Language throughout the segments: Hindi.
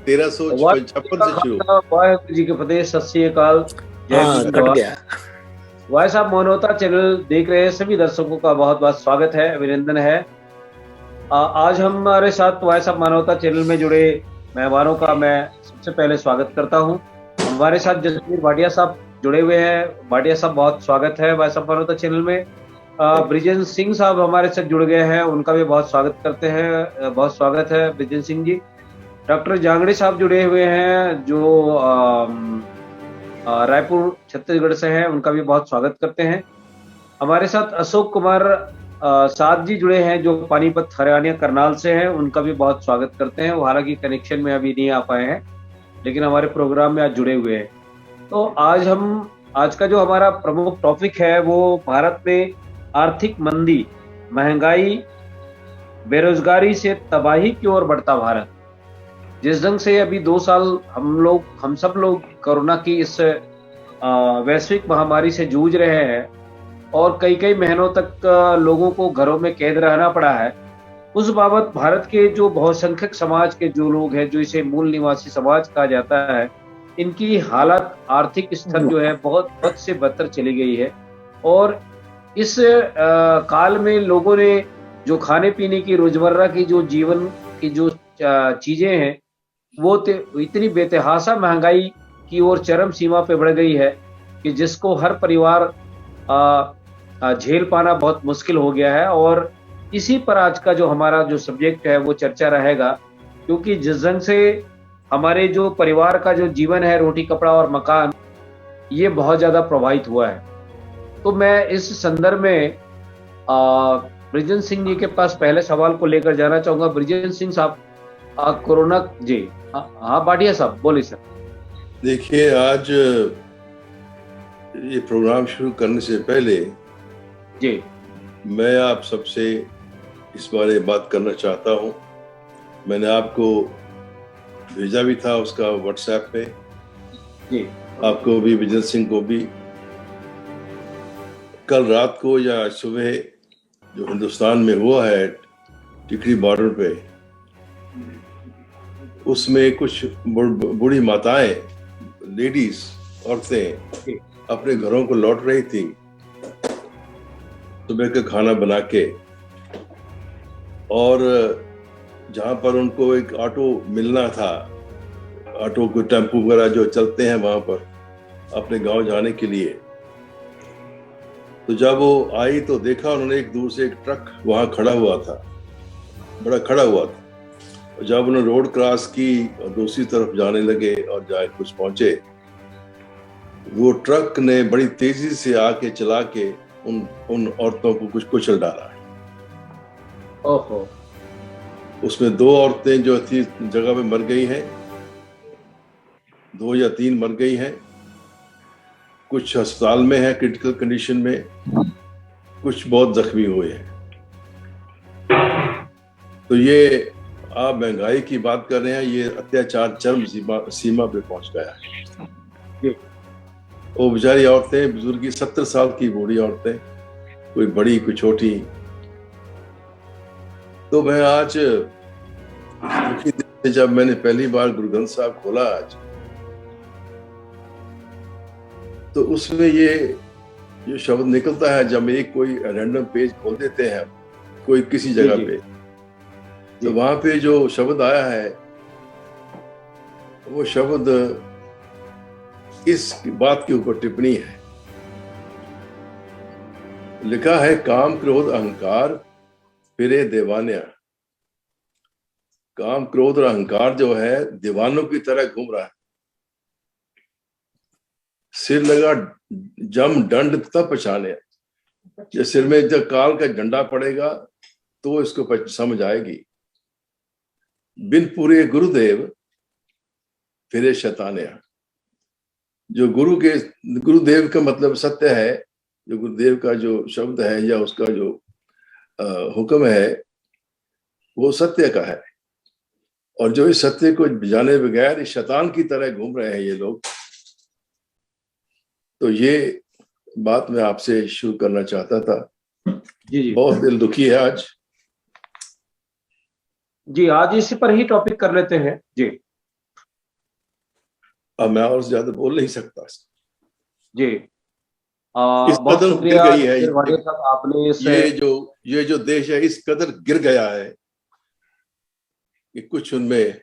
1356 से शुरू। वाहिगुरु जी के फतेह, सत श्री अकाल, जय हाँ, भीम कट जवाहर। गया। भाई साहब, मानवता चैनल देख रहे हैं सभी दर्शकों का बहुत बहुत स्वागत है, अभिनंदन है। आज हमारे साथ भाई साहब मानवता चैनल में जुड़े मेहमानों का मैं सबसे पहले स्वागत करता हूं। हमारे साथ जसवीर भाटिया साहब जुड़े हुए हैं। भाटिया साहब, बहुत स्वागत है भाई साहब मानवता चैनल में। ब्रिजेंद्र सिंह साहब हमारे साथ जुड़ गए हैं, उनका भी बहुत स्वागत करते हैं। बहुत स्वागत है ब्रिजेंद्र सिंह जी। डॉक्टर जांगड़े साहब जुड़े हुए हैं, जो रायपुर छत्तीसगढ़ से हैं, उनका भी बहुत स्वागत करते हैं। हमारे साथ अशोक कुमार साध जी जुड़े हैं, जो पानीपत हरियाणा करनाल से हैं, उनका भी बहुत स्वागत करते हैं। वो हालांकि कनेक्शन में अभी नहीं आ पाए हैं, लेकिन हमारे प्रोग्राम में आज जुड़े हुए हैं। तो आज का जो हमारा प्रमुख टॉपिक है वो भारत में आर्थिक मंदी, महंगाई, बेरोजगारी से तबाही की ओर बढ़ता भारत। जिस ढंग से अभी 2 साल हम सब लोग कोरोना की इस वैश्विक महामारी से जूझ रहे हैं और कई कई महीनों तक लोगों को घरों में कैद रहना पड़ा है, उस बाबत भारत के जो बहुसंख्यक समाज के जो लोग हैं, जो इसे मूल निवासी समाज कहा जाता है, इनकी हालत, आर्थिक स्तर जो है बहुत बद से बदतर चली गई है। और इस काल में लोगों ने जो खाने पीने की, रोजमर्रा की जो जीवन की जो चीजें हैं, वो इतनी बेतहाशा महंगाई की ओर चरम सीमा पे बढ़ गई है कि जिसको हर परिवार झेल पाना बहुत मुश्किल हो गया है। और इसी पर आज का जो हमारा जो सब्जेक्ट है वो चर्चा रहेगा, क्योंकि जिस ढंग से हमारे जो परिवार का जो जीवन है, रोटी कपड़ा और मकान, ये बहुत ज्यादा प्रभावित हुआ है। तो मैं इस संदर्भ में ब्रिजेंद्र सिंह जी के पास पहले सवाल को लेकर जाना चाहूंगा। ब्रिजेंद्र सिंह साहब, कोरोना जी। हाँ भाटिया साहब, बोलिए सर। देखिए, आज ये प्रोग्राम शुरू करने से पहले जी, मैं आप सबसे इस बारे में बात करना चाहता हूँ। मैंने आपको भेजा भी था उसका व्हाट्सएप पे जी, आपको भी, विजय सिंह को भी। कल रात को या सुबह जो हिंदुस्तान में हुआ है टिकरी बॉर्डर पे, उसमें कुछ बूढ़ी माताएं, लेडीज, औरतें अपने घरों को लौट रही थी सुबह का खाना बना के, और जहां पर उनको एक ऑटो मिलना था, ऑटो को, टेम्पो वगैरह जो चलते हैं वहां पर अपने गांव जाने के लिए, तो जब वो आई तो देखा उन्होंने एक दूर से एक ट्रक वहां खड़ा हुआ था, बड़ा खड़ा हुआ था। और जब उन्होंने रोड क्रॉस की और दूसरी तरफ जाने लगे और जाए कुछ पहुंचे, वो ट्रक ने बड़ी तेजी से आके चला के उन औरतों को कुछ कुचल डाला। ओहो। उसमें 2 औरतें जो थी जगह पे मर गई हैं, 2 या 3 मर गई हैं, कुछ अस्पताल में है क्रिटिकल कंडीशन में, कुछ बहुत जख्मी हुए हैं। तो ये आप महंगाई की बात कर रहे हैं, ये अत्याचार चरम सीमा पे पहुंच गया है। वो बेचारी औरतें, बुजुर्गी 70 साल की बूढ़ी औरतें, कोई बड़ी कोई छोटी। तो मैं आज दुखी दिन से जब मैंने पहली बार गुरु ग्रंथ साहब खोला आज, तो उसमें ये जो शब्द निकलता है, जब एक कोई रैंडम पेज खोल देते हैं कोई किसी जगह पे, तो वहां पे जो शब्द आया है वो शब्द इस बात के ऊपर टिप्पणी है। लिखा है, काम क्रोध अहंकार फिरे दीवानिया। काम क्रोध और अहंकार जो है दीवानों की तरह घूम रहा है। सिर लगा जम दंड तब पहचाने। जब सिर में जब काल का झंडा पड़ेगा तो इसको समझ आएगी। बिन पूरे गुरुदेव फिरे शैतानिया। जो गुरुदेव का मतलब सत्य है, जो गुरुदेव का जो शब्द है या उसका जो हुक्म है वो सत्य का है, और जो इस सत्य को जाने बगैर इस शैतान की तरह घूम रहे हैं ये लोग। तो ये बात मैं आपसे शुरू करना चाहता था। जी, बहुत दिल दुखी है आज। जी, आज इसी पर ही टॉपिक कर लेते हैं। जी, अब मैं और ज्यादा बोल नहीं सकता। जी। इस बहुत कदर गिर शुक्रिया गई है जगदीश भाटिया साहब, आपने इस ये जो देश है, इस कदर गिर गया है कि कुछ उनमें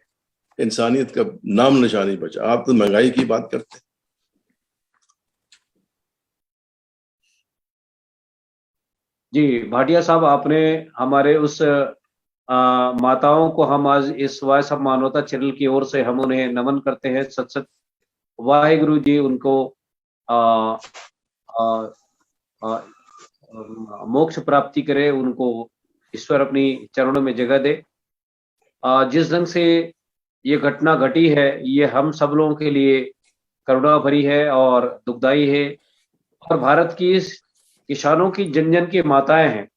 इंसानियत का नाम निशान नहीं बचा। आप तो महंगाई की बात करते हैं। जी भाटिया साहब, आपने हमारे उस माताओं को, हम आज इस वॉइस ऑफ मानवता चैनल की ओर से हम उन्हें नमन करते हैं। सत सत वाहिगुरु जी उनको आ, आ, आ, मोक्ष प्राप्ति करे, उनको ईश्वर अपनी चरणों में जगह दे। जिस ढंग से ये घटना घटी है, ये हम सब लोगों के लिए करुणा भरी है और दुखदाई है। और भारत की इस किसानों की जन जन की माताएं हैं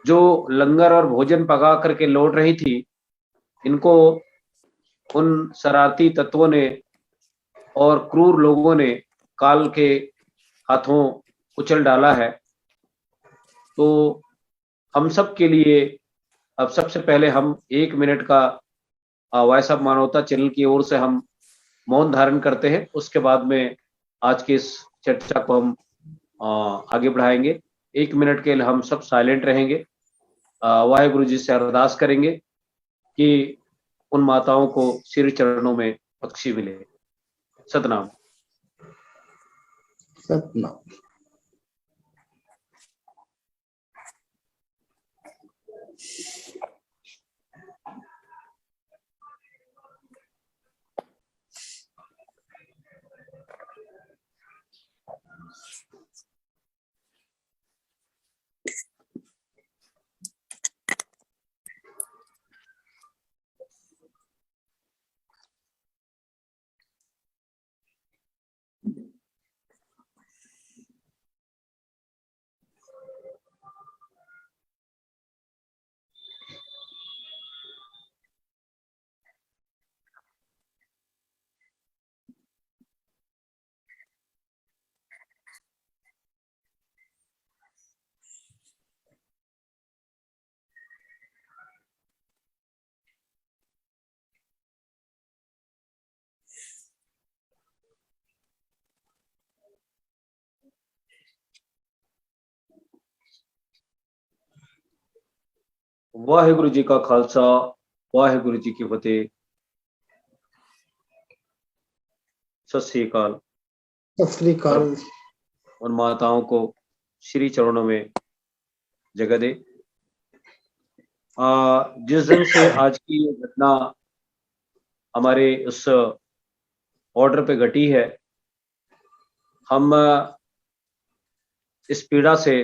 जो लंगर और भोजन पका करके लौट रही थी, इनको उन शरारती तत्वों ने और क्रूर लोगों ने काल के हाथों कुचल डाला है। तो हम सब के लिए अब सबसे पहले हम 1 मिनट का वॉइस ऑफ मानवता चैनल की ओर से हम मौन धारण करते हैं। उसके बाद में आज की इस चर्चा को हम आगे बढ़ाएंगे। 1 मिनट के लिए हम सब साइलेंट रहेंगे, वाहिगुरु जी से अरदास करेंगे कि उन माताओं को श्री चरणों में बख्शी मिले। सतनाम। सतनाम। वाहिगुरु जी का खालसा, वाहिगुरु जी की फतेह। सत श्री अकाल। सत श्री अकाल। उन माताओं को श्री चरणों में जगह दे। जिस दिन से आज की ये घटना हमारे उस ऑर्डर पे घटी है, हम इस पीड़ा से,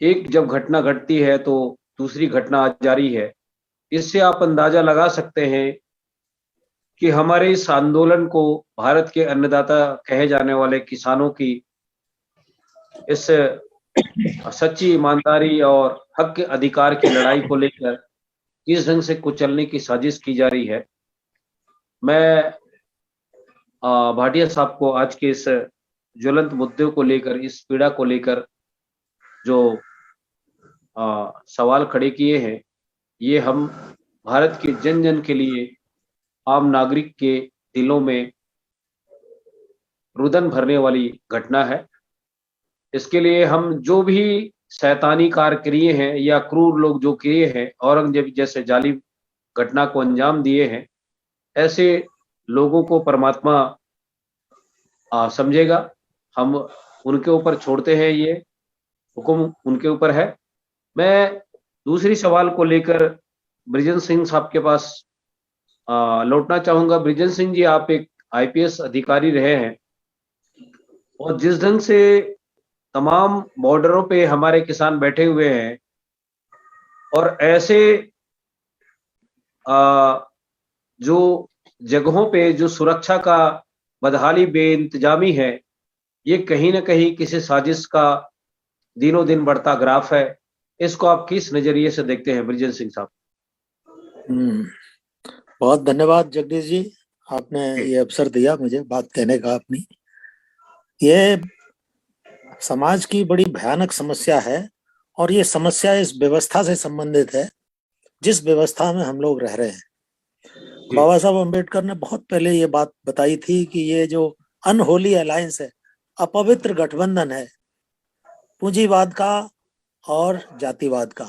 एक जब घटना घटती है तो दूसरी घटना आ जारी है। इससे आप अंदाजा लगा सकते हैं कि हमारे इस आंदोलन को भारत के अन्नदाता कहे जाने वाले किसानों की इस सच्ची ईमानदारी और हक के अधिकार की लड़ाई को लेकर किस ढंग से कुचलने की साजिश की जा रही है। मैं भाटिया साहब को आज के इस ज्वलंत मुद्दे को लेकर, इस पीड़ा को लेकर जो सवाल खड़े किए हैं, ये हम भारत के जन जन के लिए, आम नागरिक के दिलों में रुदन भरने वाली घटना है। इसके लिए हम जो भी शैतानी कार्य किए हैं या क्रूर लोग जो किए हैं, औरंगजेब जैसे जालिम घटना को अंजाम दिए हैं, ऐसे लोगों को परमात्मा समझेगा। हम उनके ऊपर छोड़ते हैं, ये हुक्म उनके ऊपर है। मैं दूसरी सवाल को लेकर बृजेंद्र सिंह साहब के पास लौटना चाहूंगा। बृजेंद्र सिंह जी, आप एक आईपीएस अधिकारी रहे हैं और जिस ढंग से तमाम बॉर्डरों पे हमारे किसान बैठे हुए हैं और ऐसे जो जगहों पे जो सुरक्षा का बदहाली बेइंतजामी है, ये कहीं ना कहीं किसी साजिश का दिनों दिन बढ़ता ग्राफ है। इसको आप किस नजरिए से देखते हैं बृजेंद्र सिंह साहब? बहुत धन्यवाद जगदीश जी, आपने ये अवसर दिया मुझे बात कहने का। अपनी ये समाज की बड़ी भयानक समस्या है और ये समस्या इस व्यवस्था से संबंधित है जिस व्यवस्था में हम लोग रह रहे हैं। बाबा साहब अम्बेडकर ने बहुत पहले ये बात बताई थी कि ये जो अनहोली अलायंस है, अपवित्र गठबंधन है पूंजीवाद का और जातिवाद का,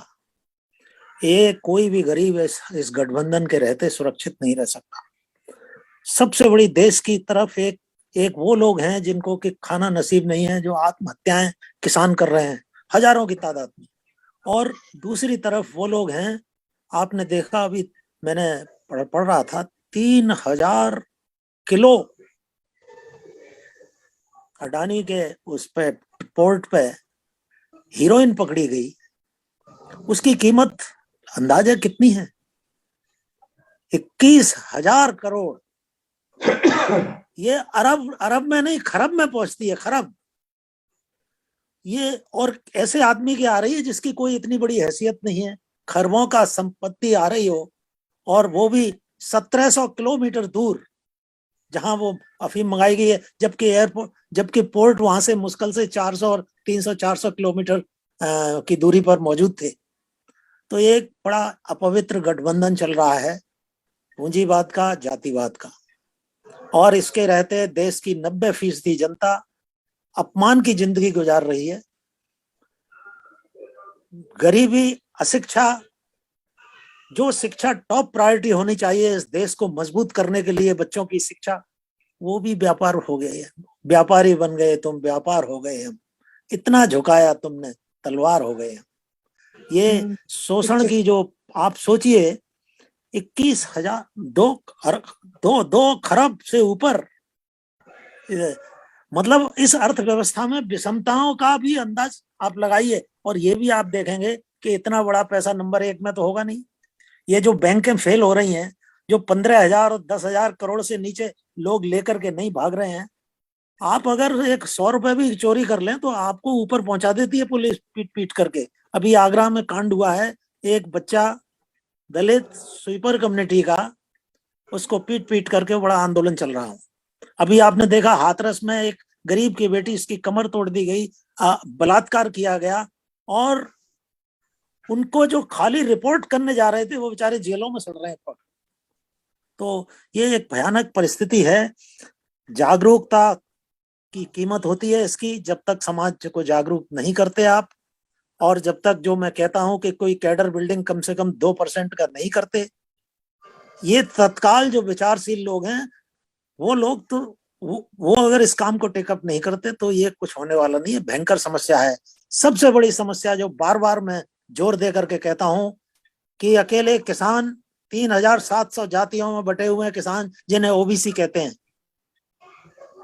ये कोई भी गरीब इस गठबंधन के रहते सुरक्षित नहीं रह सकता। सबसे बड़ी देश की तरफ एक वो लोग हैं जिनको कि खाना नसीब नहीं है, जो आत्महत्याएं किसान कर रहे हैं हजारों की तादाद में, और दूसरी तरफ वो लोग हैं, आपने देखा अभी मैंने पढ़ रहा था 3000 किलो अडानी के उस पे पोर्ट पे हीरोइन पकड़ी गई। उसकी कीमत अंदाजा कितनी है? 21,000 करोड़। ये अरब में नहीं, खरब में पहुंचती है, खरब। ये और ऐसे आदमी की आ रही है जिसकी कोई इतनी बड़ी हैसियत नहीं है, खरबों का संपत्ति आ रही हो, और वो भी 1700 किलोमीटर दूर जहां वो अफीम मंगाई गई है, जबकि पोर्ट वहां से मुश्किल से 400 और 300-400 किलोमीटर की दूरी पर मौजूद थे। तो ये एक बड़ा अपवित्र गठबंधन चल रहा है पूंजीवाद का, जातिवाद का, और इसके रहते देश की 90% जनता अपमान की जिंदगी गुजार रही है। गरीबी, अशिक्षा, जो शिक्षा टॉप प्रायोरिटी होनी चाहिए इस देश को मजबूत करने के लिए, बच्चों की शिक्षा, वो भी व्यापार हो गए है। व्यापारी बन गए तुम, व्यापार हो गए हम, इतना झुकाया तुमने, तलवार हो गए हम। ये शोषण की जो आप सोचिए, 21,000, 2 खरब से ऊपर, मतलब इस अर्थव्यवस्था में विषमताओं का भी अंदाज आप लगाइए, और ये भी आप देखेंगे कि इतना बड़ा पैसा नंबर 1 में तो होगा नहीं। ये जो बैंकें फेल हो रही हैं, जो 15,000 और 10,000 करोड़ से नीचे लोग लेकर के नहीं भाग रहे हैं, आप अगर 100 रुपए भी चोरी कर लें तो आपको ऊपर पहुंचा देती है पुलिस पीट पीट करके। अभी आगरा में कांड हुआ है, एक बच्चा दलित स्वीपर कम्युनिटी का, उसको पीट पीट करके बड़ा आंदोलन चल रहा है। अभी आपने देखा हाथरस में एक गरीब की बेटी, इसकी कमर तोड़ दी गई, बलात्कार किया गया, और उनको जो खाली रिपोर्ट करने जा रहे थे वो बेचारे जेलों में सड़ रहे हैं। तो ये एक भयानक परिस्थिति है। जागरूकता की कीमत होती है इसकी, जब तक समाज को जागरूक नहीं करते आप, और जब तक, जो मैं कहता हूं कि कोई कैडर बिल्डिंग कम से कम 2% का नहीं करते, ये तत्काल जो विचारशील लोग हैं, वो लोग तो वो अगर इस काम को टेकअप नहीं करते तो ये कुछ होने वाला नहीं है। भयंकर समस्या है। सबसे बड़ी समस्या जो बार बार मैं जोर दे करके कहता हूं कि अकेले किसान 3,700 जातियों में बटे हुए किसान, जिन्हें ओबीसी कहते हैं,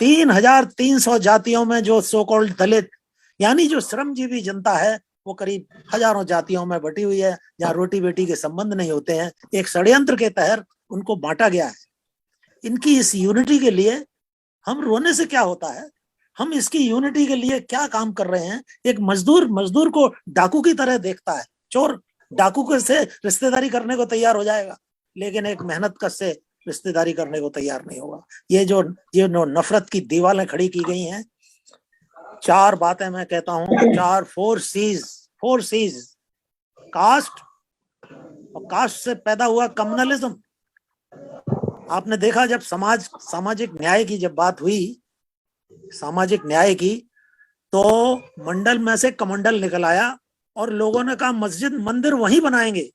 3,300 जातियों में जो सो कॉल्ड दलित, यानी जो श्रमजीवी जनता है, वो करीब हजारों जातियों में बटी हुई है, जहाँ रोटी बेटी के संबंध नहीं होते हैं। एक षड्यंत्र के तहत उनको बांटा गया है। इनकी इस यूनिटी के लिए हम रोने से क्या होता है? हम इसकी यूनिटी के लिए क्या काम कर रहे हैं? एक मजदूर को डाकू की तरह देखता है। चोर डाकू के से रिश्तेदारी करने को तैयार हो जाएगा, लेकिन एक मेहनत कश से रिश्तेदारी करने को तैयार नहीं होगा। ये जो नफरत की दीवारें खड़ी की गई हैं, 4 बातें मैं कहता हूं, 4 सीज, कास्ट, और कास्ट से पैदा हुआ कम्युनलिज्म। आपने देखा जब सामाजिक न्याय की जब बात हुई, सामाजिक न्याय की, तो मंडल में से कमंडल निकल आया और लोगों ने कहा मस्जिद मंदिर वहीं बनाएंगे।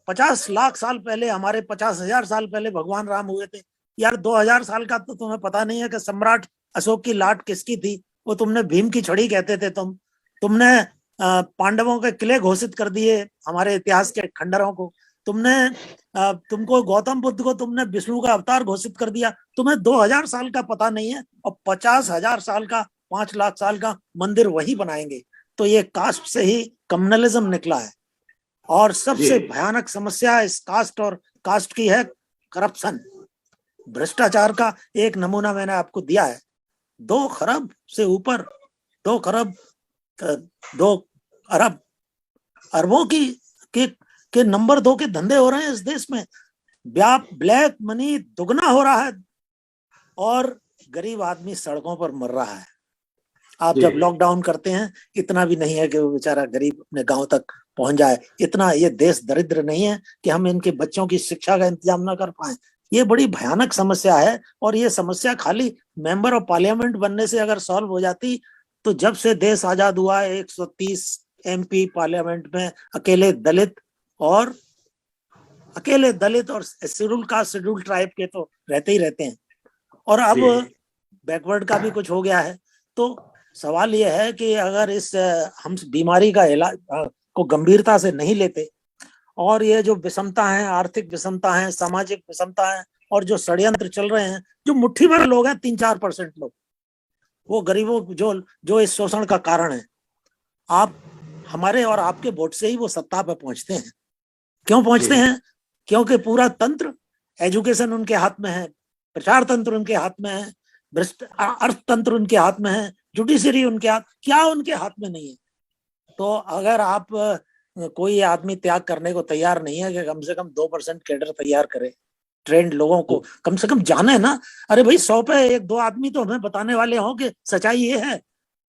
50 लाख साल पहले, हमारे 50,000 साल पहले भगवान राम हुए थे। यार 2000 साल का तो तुम्हें पता नहीं है कि सम्राट अशोक की लाट किसकी थी? वो तुमने भीम की छड़ी कहते थे। तुमने पांडवों के किले घोषित कर दिए, हमारे इतिहास के खंडरों को। तुमको गौतम बुद्ध को तुमने विष्णु का अवतार घोषित कर दिया। तुम्हें 2000 साल का पता नहीं है, और 50,000 साल का, 5 लाख साल का मंदिर वही बनाएंगे। तो ये कास्ट से ही कम्युनलिज्म निकला है। और सबसे भयानक समस्या इस कास्ट की है करप्शन, भ्रष्टाचार का एक नमूना मैंने आपको दिया है। 2 खरब से ऊपर, 2 खरब, 2 अरब, अरबों के नंबर 2 के धंधे हो रहे हैं इस देश में। ब्लैक मनी दुगना हो रहा है, और गरीब आदमी सड़कों पर मर रहा है। आप जब लॉकडाउन करते हैं, इतना भी नहीं है कि वो बेचारा गरीब अपने गांव तक पहुंच जाए। इतना ये देश दरिद्र नहीं है कि हम इनके बच्चों की शिक्षा का इंतजाम ना कर पाए। ये बड़ी भयानक समस्या है, और ये समस्या खाली मेंबर ऑफ पार्लियामेंट बनने से अगर सॉल्व हो जाती, तो जब से देश आजाद हुआ है 130 MP पार्लियामेंट में अकेले दलित और शेड्यूल कास्ट शेड्यूल ट्राइब के तो रहते ही रहते हैं, और अब बैकवर्ड का भी कुछ हो गया है। तो सवाल यह है कि अगर इस हम बीमारी का इलाज को गंभीरता से नहीं लेते, और ये जो विषमता है, आर्थिक विषमता है, सामाजिक विषमता है, और जो षड्यंत्र चल रहे हैं, जो मुट्ठी भर लोग हैं, 3-4% लोग, वो गरीबों जो इस शोषण का कारण है, आप हमारे और आपके वोट से ही वो सत्ता पे पहुंचते हैं। क्यों पहुंचते हैं? क्योंकि पूरा तंत्र, एजुकेशन उनके हाथ में है, प्रचार तंत्र उनके हाथ में है, अर्थतंत्र उनके हाथ में है, जुडिशरी उनके हाथ में नहीं है। तो अगर आप कोई आदमी त्याग करने को तैयार नहीं है कि कम से कम 2% कैडर तैयार करे, ट्रेंड लोगों को कम से कम जाने ना। अरे भाई 100 पे 1-2 आदमी तो हमें बताने वाले हों कि सच्चाई ये है,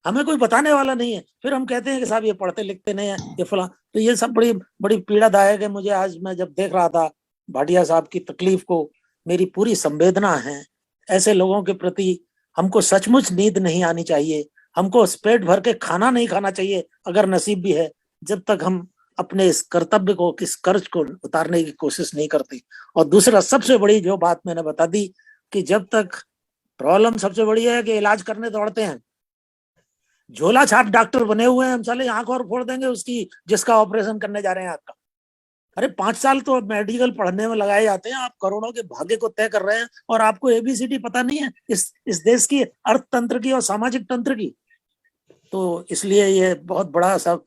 हमें कोई बताने वाला नहीं है। फिर हम कहते हैं कि साहब ये पढ़ते लिखते नहीं है, ये फला। तो ये सब बड़ी बड़ी पीड़ादायक है। मुझे आज मैं जब देख रहा था भाटिया साहब की तकलीफ को, मेरी पूरी संवेदना है। ऐसे लोगों के प्रति हमको सचमुच नींद नहीं आनी चाहिए, हमको पेट भर के खाना नहीं खाना चाहिए अगर नसीब भी है, जब तक हम अपने इस कर्तव्य को, किस कर्ज को उतारने की कोशिश नहीं करते। और दूसरा सबसे बड़ी जो बात मैंने बता दी कि जब तक प्रॉब्लम सबसे बड़ी है कि इलाज करने दौड़ते हैं, झोला छाप डॉक्टर बने हुए हैं हम, साले आंख और फोड़ देंगे उसकी जिसका ऑपरेशन करने जा रहे हैं आपका। अरे 5 साल तो मेडिकल पढ़ने में लगाए जाते हैं, आप करोड़ों के भाग्य को तय कर रहे हैं और आपको ABCD पता नहीं है इस देश की अर्थतंत्र की और सामाजिक तंत्र की। तो इसलिए ये बहुत बड़ा सब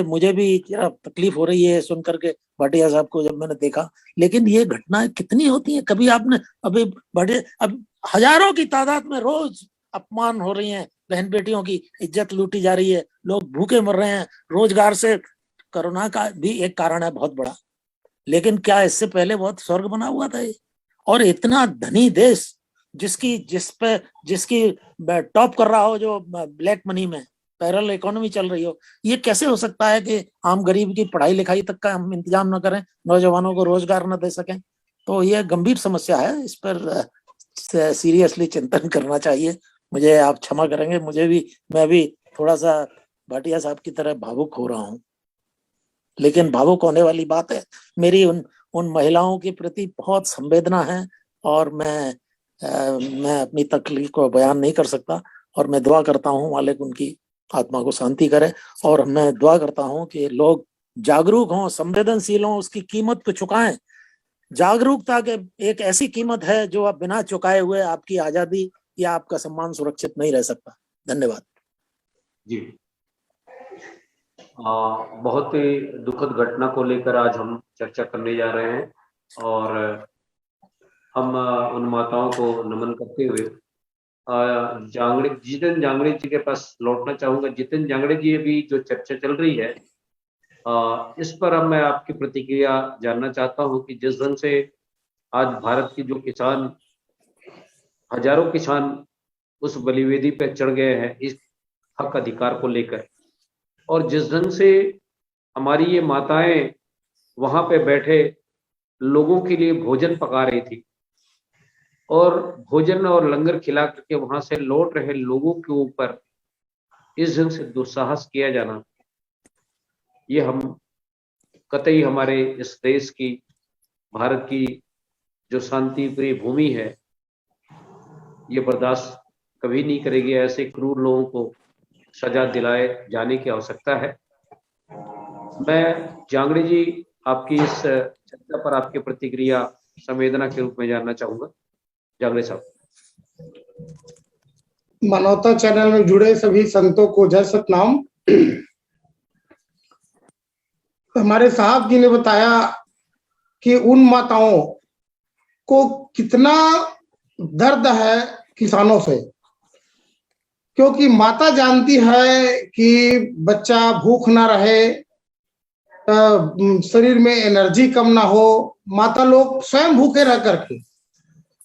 मुझे भी तकलीफ हो रही है सुन करके भाटिया साहब को जब मैंने देखा। लेकिन ये घटनाएं कितनी होती हैं, कभी आपने अब हजारों की तादाद में रोज अपमान हो रही हैं, बहन बेटियों की इज्जत लूटी जा रही है, लोग भूखे मर रहे हैं, रोजगार से, कोरोना का भी एक कारण है बहुत बड़ा। लेकिन क्या इससे पहले बहुत स्वर्ग बना हुआ था ये? और इतना धनी देश जिसकी टॉप कर रहा हो, जो ब्लैक मनी में पैरेलल इकोनॉमी चल रही हो, ये कैसे हो सकता है कि आम गरीब की पढ़ाई लिखाई तक का हम इंतजाम न करें, नौजवानों को रोजगार न दे सकें? तो ये गंभीर समस्या है, इस पर सीरियसली चिंतन करना चाहिए। मुझे आप क्षमा करेंगे, मैं भी थोड़ा सा भाटिया साहब की तरह भावुक हो रहा हूँ। लेकिन भावुक होने वाली बात है, मेरी उन महिलाओं के प्रति बहुत संवेदना है, और मैं अपनी तकलीफ को बयान नहीं कर सकता। और मैं दुआ करता हूँ मालिक उनकी आत्मा को शांति करे, और मैं दुआ करता हूँ कि लोग जागरूक हों, संवेदनशील हों, उसकी कीमत को चुकाएं। जागरूकता के एक ऐसी कीमत है जो आप बिना चुकाए हुए आपकी आजादी या आपका सम्मान सुरक्षित नहीं रह सकता। धन्यवाद जी। बहुत ही दुखद घटना को लेकर आज हम चर्चा करने जा रहे हैं, और हम उन माताओं को नमन करते हुए जितेन जांगड़े जी के पास लौटना चाहूंगा। जितेन जांगड़े जी, अभी जो चर्चा चल रही है इस पर अब मैं आपकी प्रतिक्रिया जानना चाहता हूं कि जिस ढंग से आज भारत की जो किसान, हजारों किसान उस बलिवेदी पर चढ़ गए हैं इस हक अधिकार को लेकर, और जिस ढंग से हमारी ये माताएं वहां पे बैठे लोगों के लिए भोजन पका रही थी, और भोजन और लंगर खिला करके वहां से लौट रहे लोगों के ऊपर इस ढंग से दुस्साहस किया जाना, ये हम कतई हमारे इस देश की, भारत की जो शांति प्रिय भूमि है, ये बर्दाश्त कभी नहीं करेगी। ऐसे क्रूर लोगों को सजा दिलाए जाने की आवश्यकता है। मैं जांगड़े जी, आपकी इस चर्चा पर आपकी प्रतिक्रिया संवेदना के रूप में जानना चाहूंगा। जांगड़े साहब। मानवता चैनल में जुड़े सभी संतों को जय सतनाम। हमारे साहब जी ने बताया कि उन माताओं को कितना दर्द है किसानों से, क्योंकि माता जानती है कि बच्चा भूख ना रहे, शरीर में एनर्जी कम ना हो। माता लोग स्वयं भूखे रह करके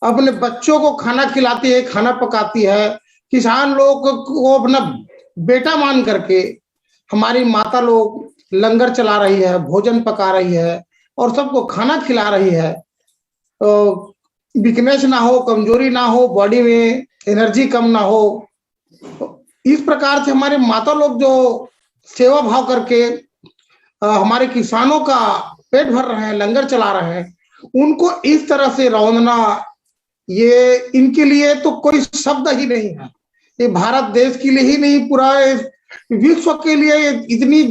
अपने बच्चों को खाना खिलाती है, खाना पकाती है। किसान लोग को अपना बेटा मान करके हमारी माता लोग लंगर चला रही है, भोजन पका रही है और सबको खाना खिला रही है। तो वीकनेस ना हो, कमजोरी ना हो, बॉडी में एनर्जी कम ना हो, इस प्रकार से हमारे माता लोग जो सेवा भाव करके हमारे किसानों का पेट भर रहे हैं, लंगर चला रहे हैं, उनको इस तरह से रौंदना, ये इनके लिए तो कोई शब्द ही नहीं है। ये भारत देश के लिए ही नहीं, पूरा विश्व के लिए ये इतनी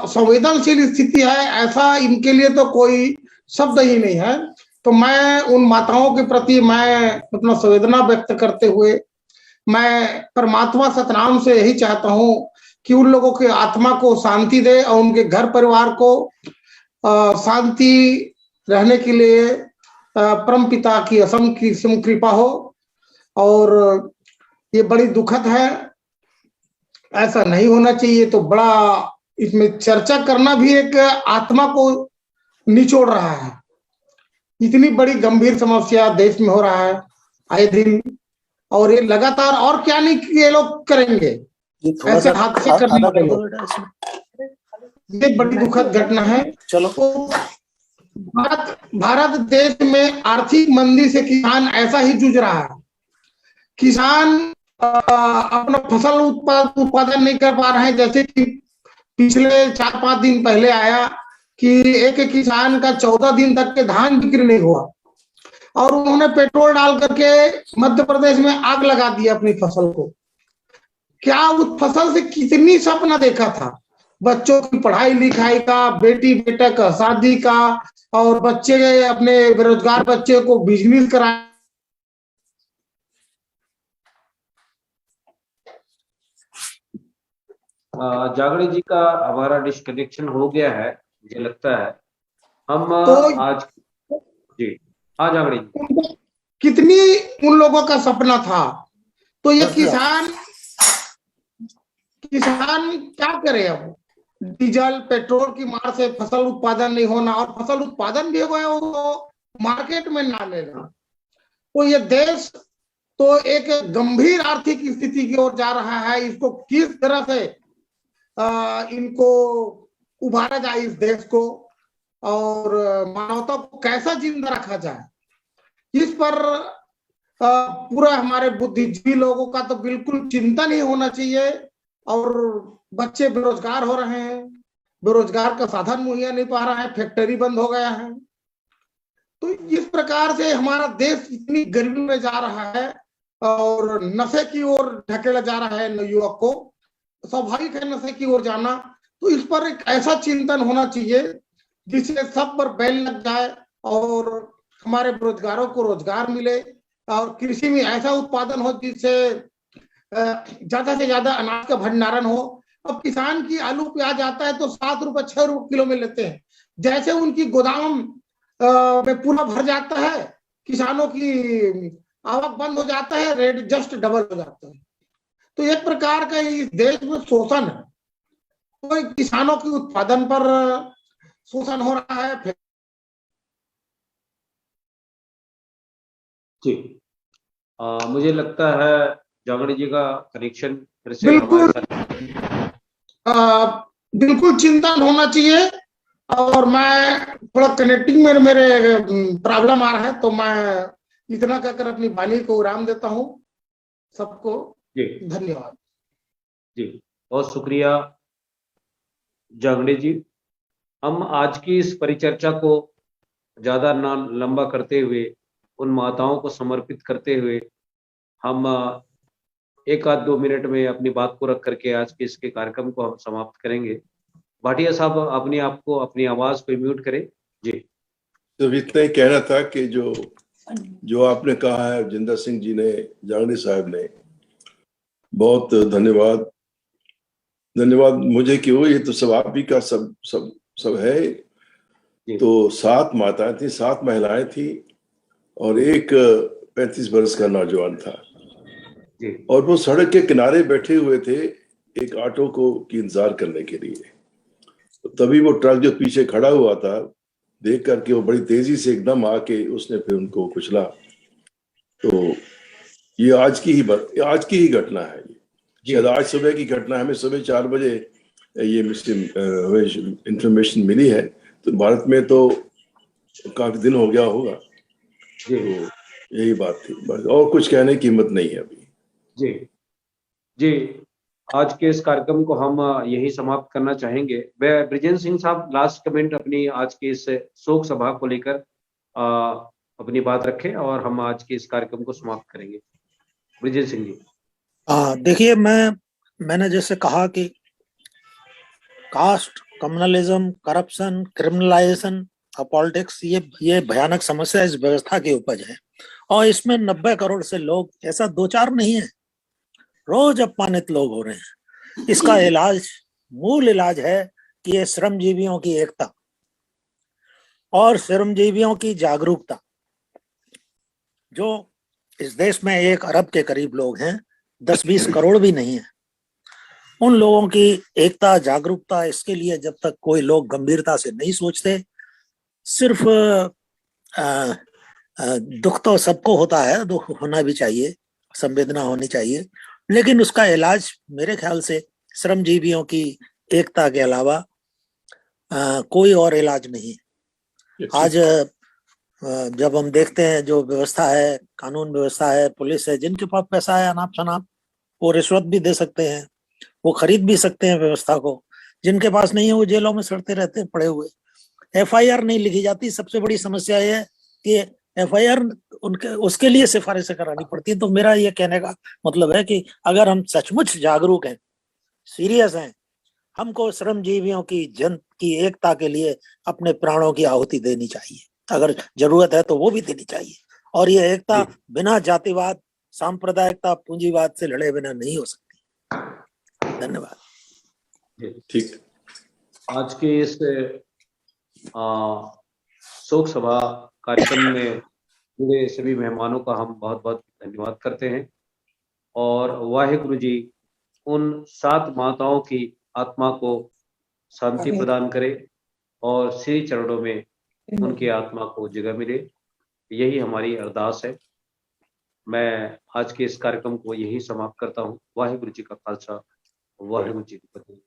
संवेदनशील स्थिति है, ऐसा इनके लिए तो कोई शब्द ही नहीं है। तो मैं उन माताओं के प्रति मैं अपना संवेदना व्यक्त करते हुए मैं परमात्मा सतनाम से यही चाहता हूं कि उन लोगों के आत्मा को शांति दे और उनके घर परिवार को शांति रहने के लिए परम पिता की असम कृपा हो। और ये बड़ी दुखद है, ऐसा नहीं होना चाहिए। तो बड़ा इसमें चर्चा करना भी एक आत्मा को निचोड़ रहा है। इतनी बड़ी गंभीर समस्या देश में हो रहा है आए दिन, और ये लगातार, और क्या नहीं ये लोग करेंगे, ऐसे हादसे करने वाले, ये बड़ी दुखद घटना है। चलो, तो भारत देश में आर्थिक मंदी से किसान ऐसा ही जूझ रहा है। किसान अपना फसल उत्पादन नहीं कर पा रहे हैं। जैसे कि पिछले 4-5 दिन पहले आया कि एक किसान का 14 दिन तक के धान बिक्री नहीं हुआ और उन्होंने पेट्रोल डाल करके मध्य प्रदेश में आग लगा दी अपनी फसल को। क्या उस फसल से कितनी सपना देखा था, बच्चों की पढ़ाई लिखाई का, बेटी बेटा का शादी का, और बच्चे अपने बेरोजगार बच्चे को बिजनेस करा। जागड़ी जी का हमारा डिस्कनेक्शन हो गया है, मुझे लगता है। हम तो आज जी, हाँ जागड़ी जी, कितनी उन लोगों का सपना था। तो ये किसान क्या करे अब, डीजल पेट्रोल की मार से फसल उत्पादन नहीं होना, और फसल उत्पादन भी हो गया वो मार्केट में ना लेना। तो ये देश तो एक गंभीर आर्थिक स्थिति की ओर जा रहा है। इसको किस तरह से इनको उभारा जाए, इस देश को, और मानवता को कैसा जिंदा रखा जाए, इस पर पूरा हमारे बुद्धिजीवी लोगों का तो बिल्कुल चिंता नहीं होना चाहिए। और बच्चे बेरोजगार हो रहे हैं, बेरोजगार का साधन मुहैया नहीं पा रहा है, फैक्ट्री बंद हो गया है। तो इस प्रकार से हमारा देश इतनी गर्मी में जा रहा है और नशे की ओर ढकेला जा रहा है युवक को। स्वाभाविक है नशे की ओर जाना। तो इस पर एक ऐसा चिंतन होना चाहिए जिससे सब पर बैन लग जाए और हमारे बेरोजगारों को रोजगार मिले, और कृषि में ऐसा उत्पादन हो जिससे ज्यादा से ज्यादा अनाज का भंडारण हो। अब किसान की आलू प्याज आता है तो 7 रुपए 6 रुपए किलो में लेते हैं। जैसे उनकी गोदाम में पूरा भर जाता है, किसानों की आवक बंद हो जाता है, रेट जस्ट डबल हो जाता है। तो एक प्रकार का इस देश में शोषण है। तो किसानों के उत्पादन पर शोषण हो रहा है। जी, मुझे लगता है जागड़ी जी का कनेक्शन फिर से बिल्कुल हमारे बिल्कुल चिंतन होना चाहिए। और मैं थोड़ा कनेक्टिंग में मेरे प्रॉब्लम आ रहा है, तो मैं इतना कहकर अपनी वाणी को विराम देता हूँ। सबको धन्यवाद जी, बहुत शुक्रिया जागड़ी जी। हम आज की इस परिचर्चा को ज्यादा ना लंबा करते हुए, उन माताओं को समर्पित करते हुए, हम 1-2 मिनट में अपनी बात को रख करके आज के इसके कार्यक्रम को हम समाप्त करेंगे। भाटिया साहब अपने आप को, अपनी आवाज को म्यूट करें। जी, तो इतना ही कहना था कि जो आपने कहा है जिंदर सिंह जी ने, जागड़ी साहब ने, बहुत धन्यवाद। मुझे क्यों, ये तो सब आप भी का सब है। तो 7 माताएं थी, 7 महिलाएं थी और एक 35 वर्ष का नौजवान था। और वो सड़क के किनारे बैठे हुए थे एक ऑटो की इंतजार करने के लिए। तो तभी वो ट्रक जो पीछे खड़ा हुआ था, देख करके वो बड़ी तेजी से एकदम आके उसने फिर उनको कुचला। तो ये आज की ही घटना है। शायद आज सुबह की घटना, हमें सुबह 4 बजे ये हमें इंफॉर्मेशन मिली है, तो भारत में तो काफी दिन हो गया होगा। जी तो यही बात थी, बस और कुछ कहने की हिम्मत नहीं है अभी। जी जी, आज के इस कार्यक्रम को हम यही समाप्त करना चाहेंगे। वह ब्रिजेंद्र सिंह साहब लास्ट कमेंट अपनी आज के इस शोक सभा को लेकर अपनी बात रखें और हम आज के इस कार्यक्रम को समाप्त करेंगे। ब्रिजेंद्र सिंह जी। देखिए, मैंने जैसे कहा कि caste, communalism, corruption, criminalization of politics, ये भयानक समस्या इस व्यवस्था की उपज है, और इसमें 90 करोड़ से लोग, ऐसा 2-4 नहीं है, रोज अपमानित लोग हो रहे हैं। इसका इलाज, मूल इलाज है कि ये श्रमजीवियों की एकता और श्रमजीवियों की जागरूकता, जो इस देश में 1 अरब के करीब लोग हैं, 10-20 करोड़ भी नहीं है, उन लोगों की एकता, जागरूकता, इसके लिए जब तक कोई लोग गंभीरता से नहीं सोचते, सिर्फ दुख तो सबको होता है, दुख होना भी चाहिए, संवेदना होनी चाहिए, लेकिन उसका इलाज मेरे ख्याल से श्रमजीवियों की एकता के अलावा कोई और इलाज नहीं। आज जब हम देखते हैं जो व्यवस्था है, कानून व्यवस्था है, पुलिस है, जिनके पास पैसा है अनाप शनाप, वो रिश्वत भी दे सकते हैं, वो खरीद भी सकते हैं व्यवस्था को। जिनके पास नहीं है वो जेलों में सड़ते रहते हैं पड़े हुए। FIR नहीं लिखी जाती। सबसे बड़ी समस्या ये है कि FIR उनके उसके लिए सिफारिशें करानी पड़ती है। तो मेरा ये कहने का मतलब है कि अगर हम सचमुच जागरूक हैं, सीरियस हैं, हमको श्रमजीवियों की एकता के लिए अपने प्राणों की आहुति देनी चाहिए। अगर जरूरत है तो वो भी देनी चाहिए, और ये एकता बिना जातिवाद, सांप्रदायिकता, पूंजीवाद से लड़े बिना नहीं हो सकती। धन्यवाद। ठीक, आज के इस शोक सभा कार्यक्रम में जुड़े सभी मेहमानों का हम बहुत बहुत धन्यवाद करते हैं, और वाहिगुरु जी उन 7 माताओं की आत्मा को शांति प्रदान करे और श्री चरणों में उनकी आत्मा को जगह मिले, यही हमारी अरदास है। मैं आज के इस कार्यक्रम को यही समाप्त करता हूँ। वाहिगुरु जी का खालसा, वाहिगुरु जी की फतेह।